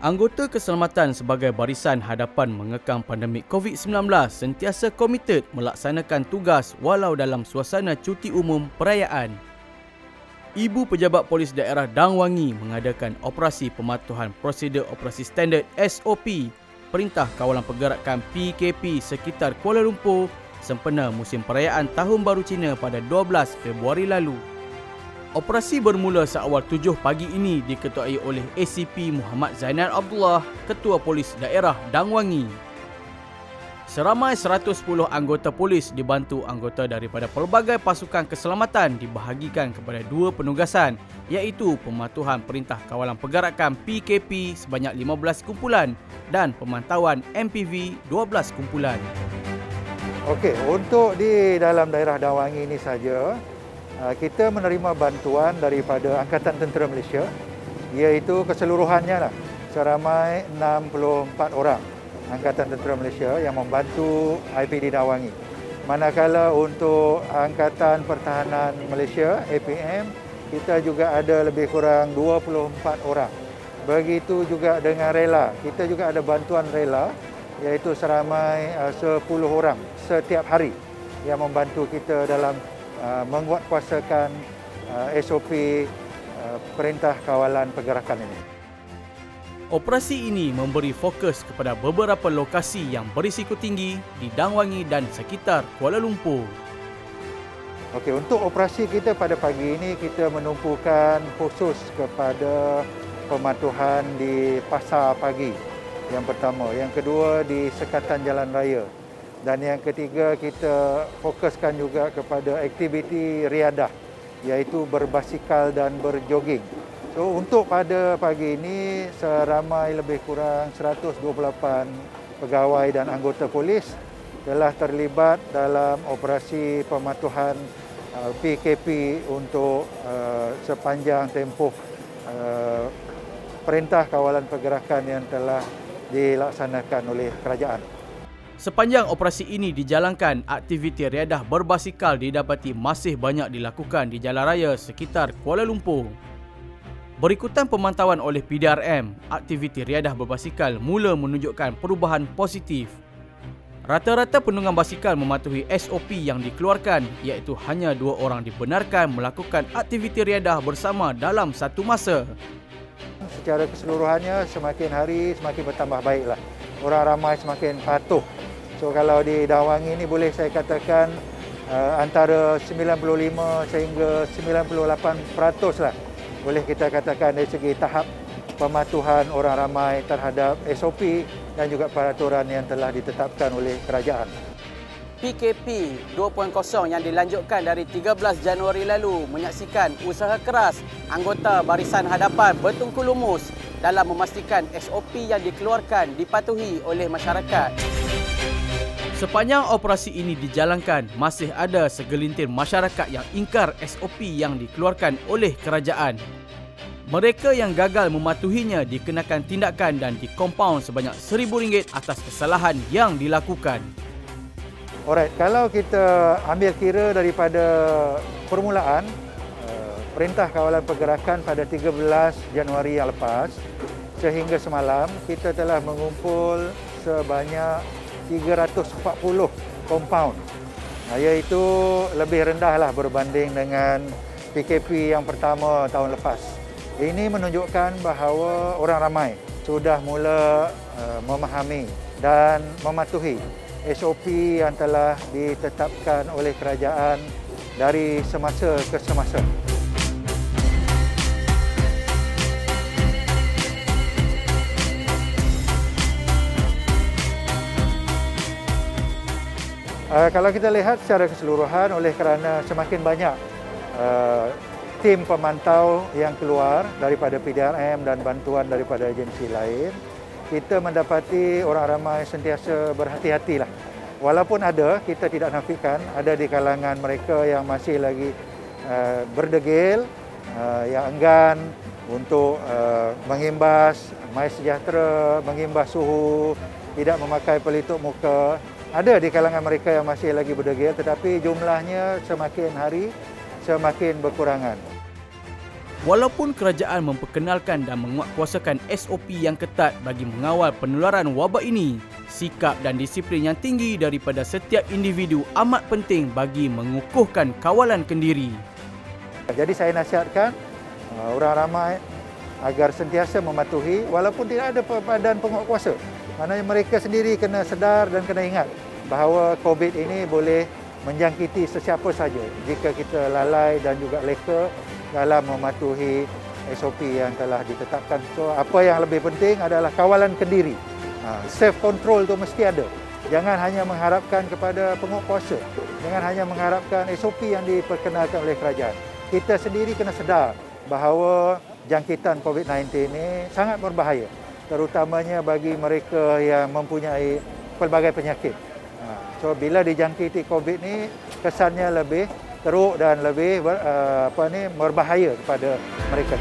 Anggota keselamatan sebagai barisan hadapan mengekang pandemik COVID-19 sentiasa komited melaksanakan tugas walau dalam suasana cuti umum perayaan. Ibu Pejabat Polis Daerah Dang Wangi mengadakan operasi pematuhan prosedur operasi standard SOP Perintah Kawalan Pergerakan PKP sekitar Kuala Lumpur sempena musim perayaan Tahun Baru Cina pada 12 Februari lalu. Operasi bermula seawal 7 pagi ini diketuai oleh ACP Muhammad Zainal Abdullah, Ketua Polis Daerah Dang Wangi. Seramai 110 anggota polis dibantu anggota daripada pelbagai pasukan keselamatan dibahagikan kepada dua penugasan iaitu pematuhan Perintah Kawalan Pergerakan PKP sebanyak 15 kumpulan dan pemantauan MPV 12 kumpulan. Okey, untuk di dalam daerah Dang Wangi ini saja, kita menerima bantuan daripada Angkatan Tentera Malaysia iaitu keseluruhannya seramai 64 orang Angkatan Tentera Malaysia yang membantu IPD Dang Wangi. Manakala untuk Angkatan Pertahanan Malaysia APM, kita juga ada lebih kurang 24 orang. Begitu juga dengan rela, kita juga ada bantuan rela iaitu seramai 10 orang setiap hari yang membantu kita dalam menguatkuasakan SOP Perintah Kawalan Pergerakan ini. Operasi ini memberi fokus kepada beberapa lokasi yang berisiko tinggi di Dang Wangi dan sekitar Kuala Lumpur. Okey, untuk operasi kita pada pagi ini kita menumpukan khusus kepada pematuhan di pasar pagi yang pertama, yang kedua di sekatan jalan raya. Dan yang ketiga, kita fokuskan juga kepada aktiviti riadah iaitu berbasikal dan berjoging. So untuk pada pagi ini seramai lebih kurang 128 pegawai dan anggota polis telah terlibat dalam operasi pematuhan PKP untuk sepanjang tempoh Perintah Kawalan Pergerakan yang telah dilaksanakan oleh kerajaan. Sepanjang operasi ini dijalankan, aktiviti riadah berbasikal didapati masih banyak dilakukan di jalan raya sekitar Kuala Lumpur. Berikutan pemantauan oleh PDRM, aktiviti riadah berbasikal mula menunjukkan perubahan positif. Rata-rata penunggang basikal mematuhi SOP yang dikeluarkan iaitu hanya 2 orang dibenarkan melakukan aktiviti riadah bersama dalam satu masa. Secara keseluruhannya semakin hari semakin bertambah baiklah. Orang ramai semakin patuh. So kalau di Dang Wangi ini boleh saya katakan antara 95 sehingga 98% lah boleh kita katakan dari segi tahap pematuhan orang ramai terhadap SOP dan juga peraturan yang telah ditetapkan oleh kerajaan. PKP 2.0 yang dilanjutkan dari 13 Januari lalu menyaksikan usaha keras anggota barisan hadapan bertungku lumus dalam memastikan SOP yang dikeluarkan dipatuhi oleh masyarakat. Sepanjang operasi ini dijalankan, masih ada segelintir masyarakat yang ingkar SOP yang dikeluarkan oleh kerajaan. Mereka yang gagal mematuhinya dikenakan tindakan dan dikompaun sebanyak RM1,000 atas kesalahan yang dilakukan. Alright, kalau kita ambil kira daripada permulaan Perintah Kawalan Pergerakan pada 13 Januari yang lepas sehingga semalam, kita telah mengumpul sebanyak 340 kompaun, iaitu lebih rendahlah berbanding dengan PKP yang pertama tahun lepas. Ini menunjukkan bahawa orang ramai sudah mula memahami dan mematuhi SOP yang telah ditetapkan oleh kerajaan dari semasa ke semasa. Kalau kita lihat secara keseluruhan, oleh kerana semakin banyak tim pemantau yang keluar daripada PDRM dan bantuan daripada agensi lain, kita mendapati orang ramai sentiasa berhati-hatilah. Walaupun ada, kita tidak nafikan, ada di kalangan mereka yang masih lagi berdegil, yang enggan untuk mengimbas MySejahtera, mengimbas suhu, tidak memakai pelitup muka. Ada di kalangan mereka yang masih lagi berdegil, tetapi jumlahnya semakin hari semakin berkurangan. Walaupun kerajaan memperkenalkan dan menguatkuasakan SOP yang ketat bagi mengawal penularan wabak ini, sikap dan disiplin yang tinggi daripada setiap individu amat penting bagi mengukuhkan kawalan kendiri. Jadi saya nasihatkan orang ramai agar sentiasa mematuhi walaupun tidak ada badan penguatkuasa. Maknanya mereka sendiri kena sedar dan kena ingat bahawa COVID ini boleh menjangkiti sesiapa saja jika kita lalai dan juga leka dalam mematuhi SOP yang telah ditetapkan. So, apa yang lebih penting adalah kawalan kendiri. Self control tu mesti ada. Jangan hanya mengharapkan kepada penguatkuasa. Jangan hanya mengharapkan SOP yang diperkenalkan oleh kerajaan. Kita sendiri kena sedar bahawa jangkitan COVID-19 ini sangat berbahaya, terutamanya bagi mereka yang mempunyai pelbagai penyakit. So bila dijangkiti COVID ni kesannya lebih teruk dan lebih berbahaya kepada mereka.